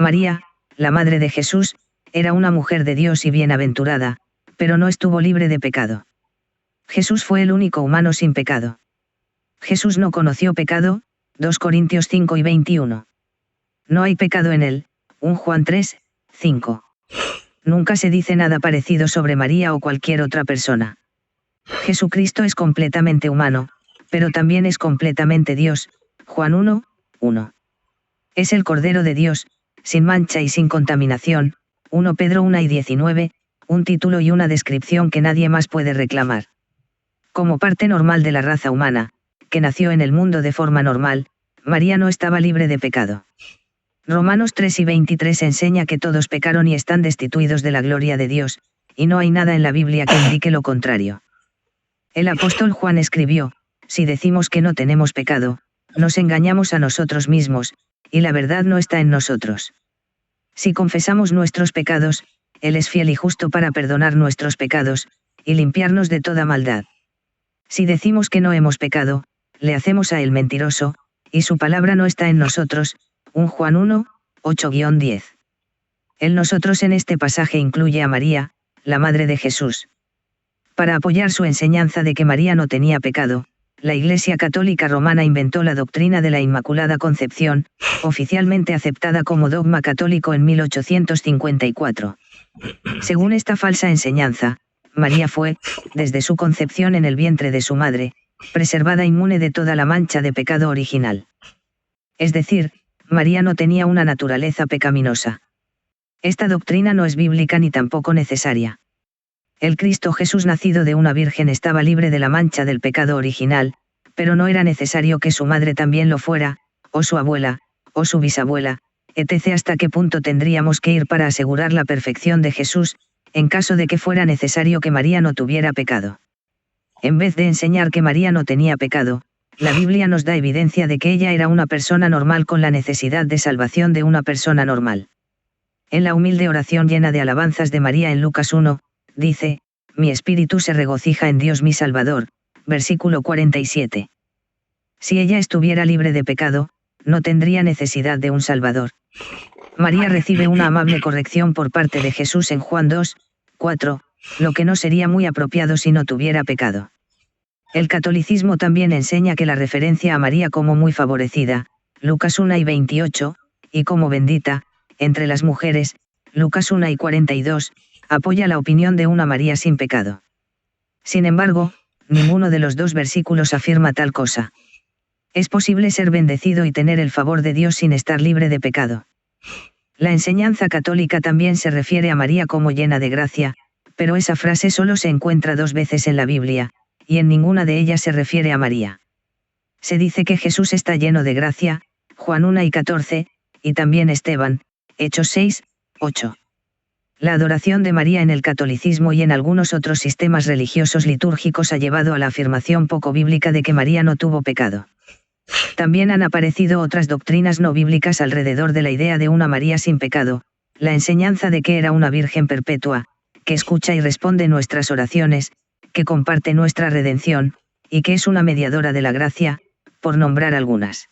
María, la madre de Jesús, era una mujer de Dios y bienaventurada, pero no estuvo libre de pecado. Jesús fue el único humano sin pecado. Jesús no conoció pecado, 2 Corintios 5 y 21. No hay pecado en él, 1 Juan 3, 5. Nunca se dice nada parecido sobre María o cualquier otra persona. Jesucristo es completamente humano, pero también es completamente Dios, Juan 1, 1. Es el Cordero de Dios, sin mancha y sin contaminación, 1 Pedro 1 y 19, un título y una descripción que nadie más puede reclamar. Como parte normal de la raza humana, que nació en el mundo de forma normal, María no estaba libre de pecado. Romanos 3 y 23 enseña que todos pecaron y están destituidos de la gloria de Dios, y no hay nada en la Biblia que indique lo contrario. El apóstol Juan escribió, si decimos que no tenemos pecado, nos engañamos a nosotros mismos, y la verdad no está en nosotros. Si confesamos nuestros pecados, Él es fiel y justo para perdonar nuestros pecados, y limpiarnos de toda maldad. Si decimos que no hemos pecado, le hacemos a Él mentiroso, y su palabra no está en nosotros, 1 Juan 1, 8-10. El nosotros en este pasaje incluye a María, la madre de Jesús. Para apoyar su enseñanza de que María no tenía pecado, la Iglesia Católica Romana inventó la doctrina de la Inmaculada Concepción, oficialmente aceptada como dogma católico en 1854. Según esta falsa enseñanza, María fue, desde su concepción en el vientre de su madre, preservada inmune de toda la mancha de pecado original. Es decir, María no tenía una naturaleza pecaminosa. Esta doctrina no es bíblica ni tampoco necesaria. El Cristo Jesús nacido de una virgen estaba libre de la mancha del pecado original, pero no era necesario que su madre también lo fuera, o su abuela, o su bisabuela, etc. ¿Hasta qué punto tendríamos que ir para asegurar la perfección de Jesús, en caso de que fuera necesario que María no tuviera pecado? En vez de enseñar que María no tenía pecado, la Biblia nos da evidencia de que ella era una persona normal con la necesidad de salvación de una persona normal. En la humilde oración llena de alabanzas de María en Lucas 1, dice, mi espíritu se regocija en Dios mi Salvador, versículo 47. Si ella estuviera libre de pecado, no tendría necesidad de un Salvador. María recibe una amable corrección por parte de Jesús en Juan 2, 4, lo que no sería muy apropiado si no tuviera pecado. El catolicismo también enseña que la referencia a María como muy favorecida, Lucas 1 y 28, y como bendita, entre las mujeres, Lucas 1 y 42, apoya la opinión de una María sin pecado. Sin embargo, ninguno de los dos versículos afirma tal cosa. Es posible ser bendecido y tener el favor de Dios sin estar libre de pecado. La enseñanza católica también se refiere a María como llena de gracia, pero esa frase solo se encuentra 2 veces en la Biblia, y en ninguna de ellas se refiere a María. Se dice que Jesús está lleno de gracia, Juan 1 y 14, y también Esteban, Hechos 6, 8. La adoración de María en el catolicismo y en algunos otros sistemas religiosos litúrgicos ha llevado a la afirmación poco bíblica de que María no tuvo pecado. También han aparecido otras doctrinas no bíblicas alrededor de la idea de una María sin pecado, la enseñanza de que era una virgen perpetua, que escucha y responde nuestras oraciones, que comparte nuestra redención, y que es una mediadora de la gracia, por nombrar algunas.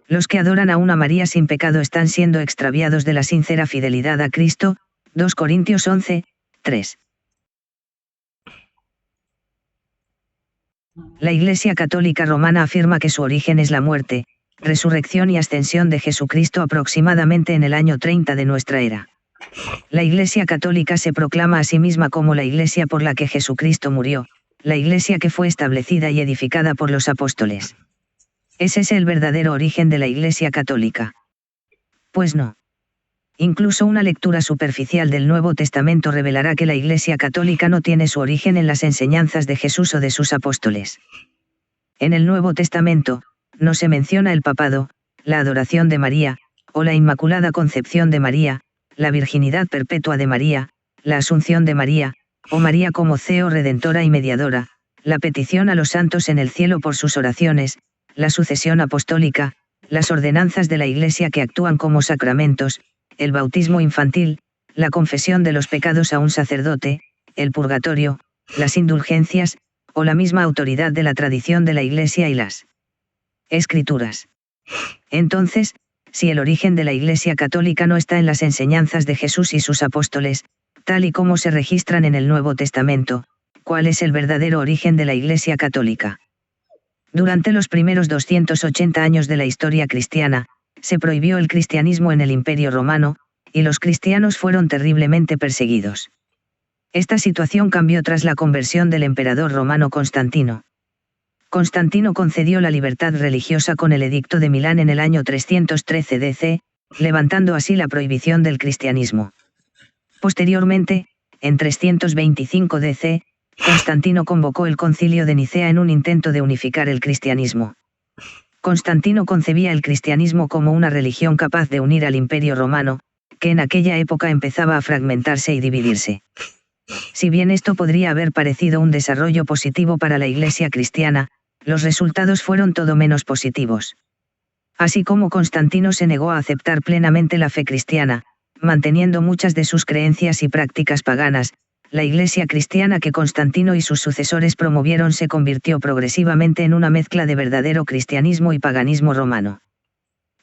Los que adoran a una María sin pecado están siendo extraviados de la sincera fidelidad a Cristo, 2 Corintios 11, 3. La Iglesia Católica Romana afirma que su origen es la muerte, resurrección y ascensión de Jesucristo aproximadamente en el año 30 de nuestra era. La Iglesia Católica se proclama a sí misma como la Iglesia por la que Jesucristo murió, la Iglesia que fue establecida y edificada por los apóstoles. ¿Es ese el verdadero origen de la Iglesia Católica? Pues no. Incluso una lectura superficial del Nuevo Testamento revelará que la Iglesia Católica no tiene su origen en las enseñanzas de Jesús o de sus apóstoles. En el Nuevo Testamento, no se menciona el papado, la adoración de María, o la Inmaculada Concepción de María, la virginidad perpetua de María, la asunción de María, o María como CEO redentora y mediadora, la petición a los santos en el cielo por sus oraciones, la sucesión apostólica, las ordenanzas de la Iglesia que actúan como sacramentos, el bautismo infantil, la confesión de los pecados a un sacerdote, el purgatorio, las indulgencias, o la misma autoridad de la tradición de la Iglesia y las Escrituras. Entonces, si el origen de la Iglesia Católica no está en las enseñanzas de Jesús y sus apóstoles, tal y como se registran en el Nuevo Testamento, ¿cuál es el verdadero origen de la Iglesia Católica? Durante los primeros 280 años de la historia cristiana, se prohibió el cristianismo en el Imperio Romano, y los cristianos fueron terriblemente perseguidos. Esta situación cambió tras la conversión del emperador romano Constantino. Constantino concedió la libertad religiosa con el Edicto de Milán en el año 313 DC, levantando así la prohibición del cristianismo. Posteriormente, en 325 DC, Constantino convocó el Concilio de Nicea en un intento de unificar el cristianismo. Constantino concebía el cristianismo como una religión capaz de unir al Imperio Romano, que en aquella época empezaba a fragmentarse y dividirse. Si bien esto podría haber parecido un desarrollo positivo para la Iglesia cristiana, los resultados fueron todo menos positivos. Así como Constantino se negó a aceptar plenamente la fe cristiana, manteniendo muchas de sus creencias y prácticas paganas, la Iglesia cristiana que Constantino y sus sucesores promovieron se convirtió progresivamente en una mezcla de verdadero cristianismo y paganismo romano.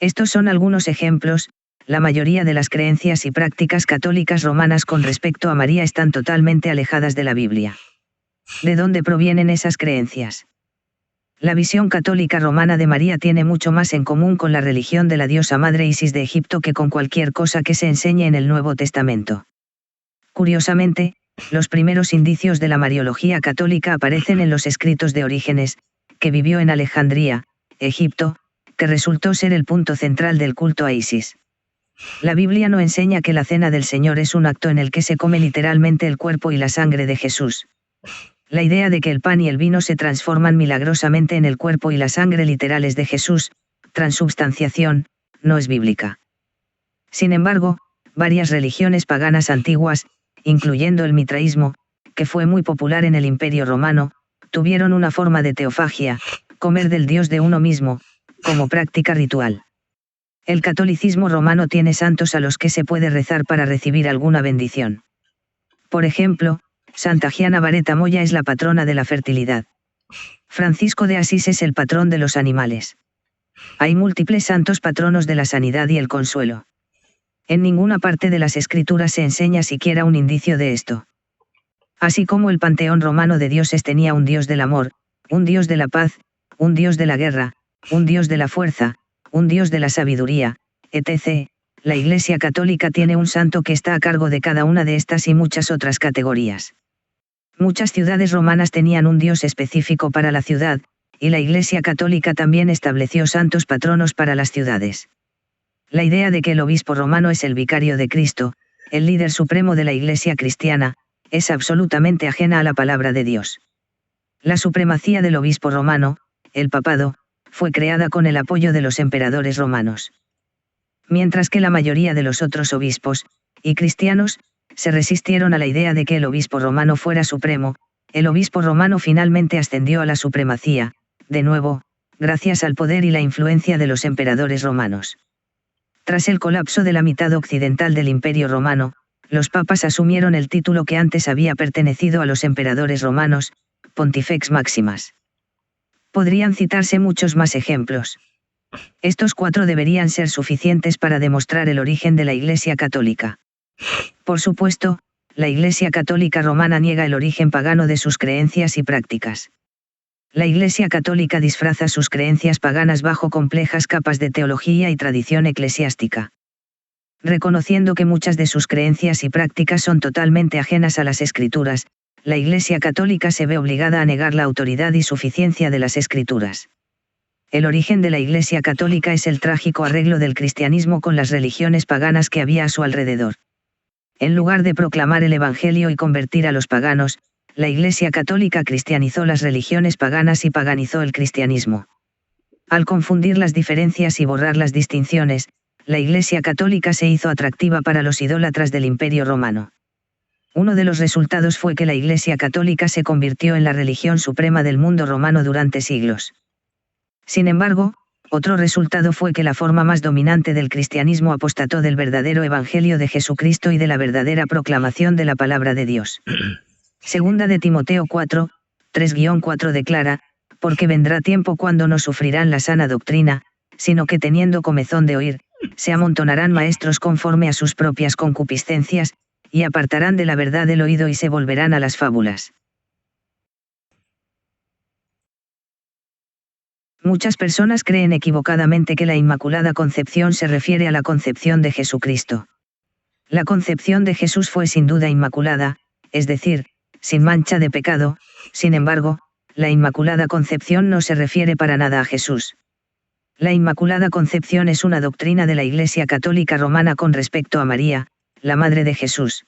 Estos son algunos ejemplos. La mayoría de las creencias y prácticas católicas romanas con respecto a María están totalmente alejadas de la Biblia. ¿De dónde provienen esas creencias? La visión católica romana de María tiene mucho más en común con la religión de la diosa madre Isis de Egipto que con cualquier cosa que se enseñe en el Nuevo Testamento. Curiosamente, los primeros indicios de la mariología católica aparecen en los escritos de Orígenes, que vivió en Alejandría, Egipto, que resultó ser el punto central del culto a Isis. La Biblia no enseña que la cena del Señor es un acto en el que se come literalmente el cuerpo y la sangre de Jesús. La idea de que el pan y el vino se transforman milagrosamente en el cuerpo y la sangre literales de Jesús, transubstanciación, no es bíblica. Sin embargo, varias religiones paganas antiguas, incluyendo el mitraísmo, que fue muy popular en el Imperio Romano, tuvieron una forma de teofagia, comer del Dios de uno mismo, como práctica ritual. El catolicismo romano tiene santos a los que se puede rezar para recibir alguna bendición. Por ejemplo, Santa Giana Vareta Moya es la patrona de la fertilidad. Francisco de Asís es el patrón de los animales. Hay múltiples santos patronos de la sanidad y el consuelo. En ninguna parte de las escrituras se enseña siquiera un indicio de esto. Así como el panteón romano de dioses tenía un dios del amor, un dios de la paz, un dios de la guerra, un dios de la fuerza, un dios de la sabiduría, etc., la Iglesia Católica tiene un santo que está a cargo de cada una de estas y muchas otras categorías. Muchas ciudades romanas tenían un dios específico para la ciudad, y la Iglesia Católica también estableció santos patronos para las ciudades. La idea de que el obispo romano es el vicario de Cristo, el líder supremo de la Iglesia cristiana, es absolutamente ajena a la palabra de Dios. La supremacía del obispo romano, el papado, fue creada con el apoyo de los emperadores romanos. Mientras que la mayoría de los otros obispos, y cristianos, se resistieron a la idea de que el obispo romano fuera supremo, el obispo romano finalmente ascendió a la supremacía, de nuevo, gracias al poder y la influencia de los emperadores romanos. Tras el colapso de la mitad occidental del Imperio Romano, los papas asumieron el título que antes había pertenecido a los emperadores romanos, Pontifex Maximas. Podrían citarse muchos más ejemplos. Estos 4 deberían ser suficientes para demostrar el origen de la Iglesia Católica. Por supuesto, la Iglesia Católica romana niega el origen pagano de sus creencias y prácticas. La Iglesia Católica disfraza sus creencias paganas bajo complejas capas de teología y tradición eclesiástica. Reconociendo que muchas de sus creencias y prácticas son totalmente ajenas a las Escrituras, la Iglesia Católica se ve obligada a negar la autoridad y suficiencia de las Escrituras. El origen de la Iglesia Católica es el trágico arreglo del cristianismo con las religiones paganas que había a su alrededor. En lugar de proclamar el Evangelio y convertir a los paganos, la Iglesia Católica cristianizó las religiones paganas y paganizó el cristianismo. Al confundir las diferencias y borrar las distinciones, la Iglesia Católica se hizo atractiva para los idólatras del Imperio Romano. Uno de los resultados fue que la Iglesia Católica se convirtió en la religión suprema del mundo romano durante siglos. Sin embargo, otro resultado fue que la forma más dominante del cristianismo apostató del verdadero Evangelio de Jesucristo y de la verdadera proclamación de la palabra de Dios. Segunda de Timoteo 4, 3-4 declara, porque vendrá tiempo cuando no sufrirán la sana doctrina, sino que teniendo comezón de oír, se amontonarán maestros conforme a sus propias concupiscencias, y apartarán de la verdad el oído y se volverán a las fábulas. Muchas personas creen equivocadamente que la Inmaculada Concepción se refiere a la concepción de Jesucristo. La concepción de Jesús fue sin duda inmaculada, es decir, sin mancha de pecado. Sin embargo, la Inmaculada Concepción no se refiere para nada a Jesús. La Inmaculada Concepción es una doctrina de la Iglesia Católica Romana con respecto a María, la Madre de Jesús.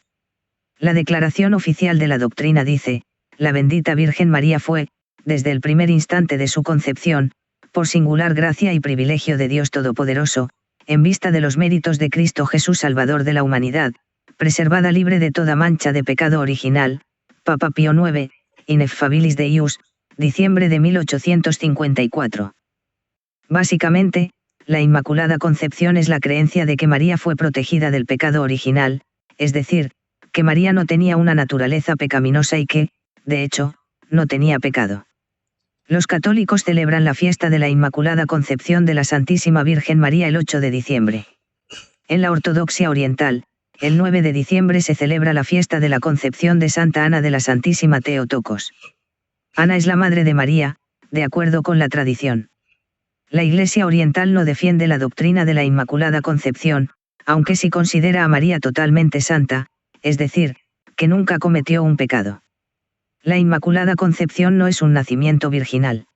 La declaración oficial de la doctrina dice: la bendita Virgen María fue, desde el primer instante de su concepción, por singular gracia y privilegio de Dios Todopoderoso, en vista de los méritos de Cristo Jesús Salvador de la humanidad, preservada libre de toda mancha de pecado original. Papa Pío IX, Ineffabilis Deius, diciembre de 1854. Básicamente, la Inmaculada Concepción es la creencia de que María fue protegida del pecado original, es decir, que María no tenía una naturaleza pecaminosa y que, de hecho, no tenía pecado. Los católicos celebran la fiesta de la Inmaculada Concepción de la Santísima Virgen María el 8 de diciembre. En la ortodoxia oriental, el 9 de diciembre se celebra la fiesta de la Concepción de Santa Ana de la Santísima Theotokos. Ana es la madre de María, de acuerdo con la tradición. La Iglesia oriental no defiende la doctrina de la Inmaculada Concepción, aunque sí considera a María totalmente santa, es decir, que nunca cometió un pecado. La Inmaculada Concepción no es un nacimiento virginal.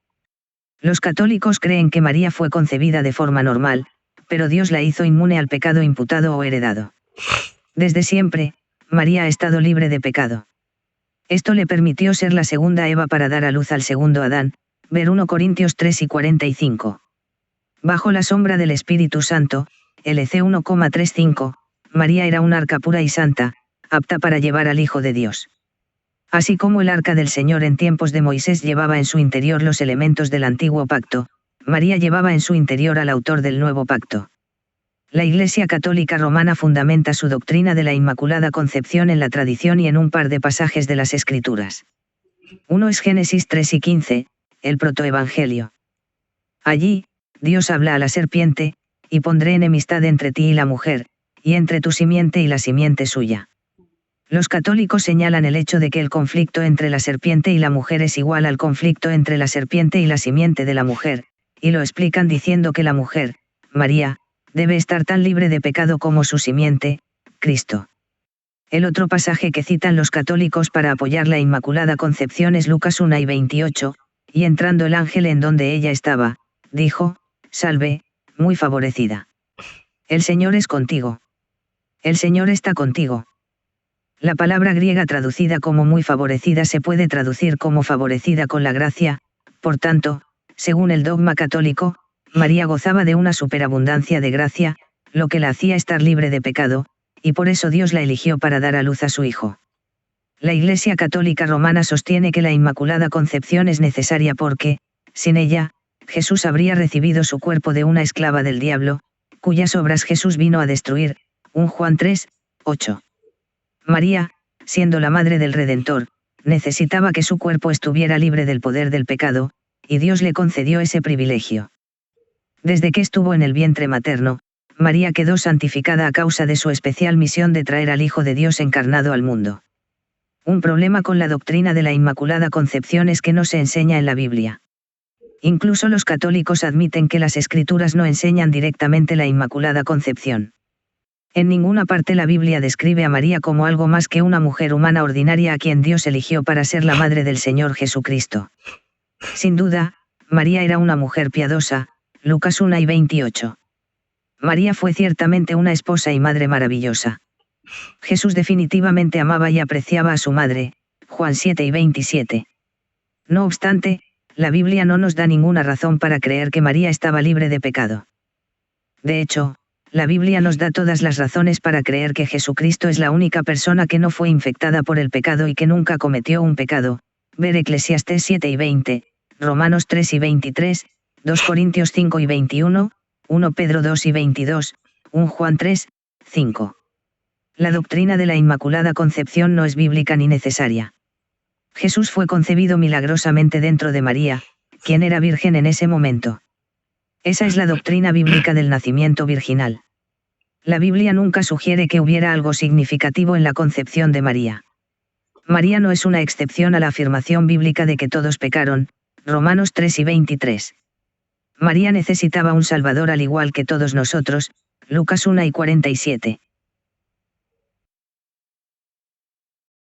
Los católicos creen que María fue concebida de forma normal, pero Dios la hizo inmune al pecado imputado o heredado. Desde siempre, María ha estado libre de pecado. Esto le permitió ser la segunda Eva para dar a luz al segundo Adán, ver 1 Corintios 3 y 45. Bajo la sombra del Espíritu Santo, LC 1,35, María era un arca pura y santa, apta para llevar al Hijo de Dios. Así como el arca del Señor en tiempos de Moisés llevaba en su interior los elementos del antiguo pacto, María llevaba en su interior al autor del nuevo pacto. La Iglesia Católica Romana fundamenta su doctrina de la Inmaculada Concepción en la tradición y en un par de pasajes de las Escrituras. Uno es Génesis 3 y 15, el protoevangelio. Allí, Dios habla a la serpiente: y pondré enemistad entre ti y la mujer, y entre tu simiente y la simiente suya. Los católicos señalan el hecho de que el conflicto entre la serpiente y la mujer es igual al conflicto entre la serpiente y la simiente de la mujer, y lo explican diciendo que la mujer, María, debe estar tan libre de pecado como su simiente, Cristo. El otro pasaje que citan los católicos para apoyar la Inmaculada Concepción es Lucas 1 y 28, y entrando el ángel en donde ella estaba, dijo: Salve, muy favorecida. El Señor es contigo. El Señor está contigo. La palabra griega traducida como muy favorecida se puede traducir como favorecida con la gracia. Por tanto, según el dogma católico, María gozaba de una superabundancia de gracia, lo que la hacía estar libre de pecado, y por eso Dios la eligió para dar a luz a su Hijo. La Iglesia Católica Romana sostiene que la Inmaculada Concepción es necesaria porque, sin ella, Jesús habría recibido su cuerpo de una esclava del diablo, cuyas obras Jesús vino a destruir. 1 Juan 3, 8. María, siendo la madre del Redentor, necesitaba que su cuerpo estuviera libre del poder del pecado, y Dios le concedió ese privilegio. Desde que estuvo en el vientre materno, María quedó santificada a causa de su especial misión de traer al Hijo de Dios encarnado al mundo. Un problema con la doctrina de la Inmaculada Concepción es que no se enseña en la Biblia. Incluso los católicos admiten que las Escrituras no enseñan directamente la Inmaculada Concepción. En ninguna parte la Biblia describe a María como algo más que una mujer humana ordinaria a quien Dios eligió para ser la madre del Señor Jesucristo. Sin duda, María era una mujer piadosa, Lucas 1 y 28. María fue ciertamente una esposa y madre maravillosa. Jesús definitivamente amaba y apreciaba a su madre, Juan 7 y 27. No obstante, la Biblia no nos da ninguna razón para creer que María estaba libre de pecado. De hecho, la Biblia nos da todas las razones para creer que Jesucristo es la única persona que no fue infectada por el pecado y que nunca cometió un pecado. Ver Eclesiastés 7 y 20, Romanos 3 y 23, 2 Corintios 5 y 21, 1 Pedro 2 y 22, 1 Juan 3, 5. La doctrina de la Inmaculada Concepción no es bíblica ni necesaria. Jesús fue concebido milagrosamente dentro de María, quien era virgen en ese momento. Esa es la doctrina bíblica del nacimiento virginal. La Biblia nunca sugiere que hubiera algo significativo en la concepción de María. María no es una excepción a la afirmación bíblica de que todos pecaron, Romanos 3:23. María necesitaba un Salvador al igual que todos nosotros, Lucas 1:47.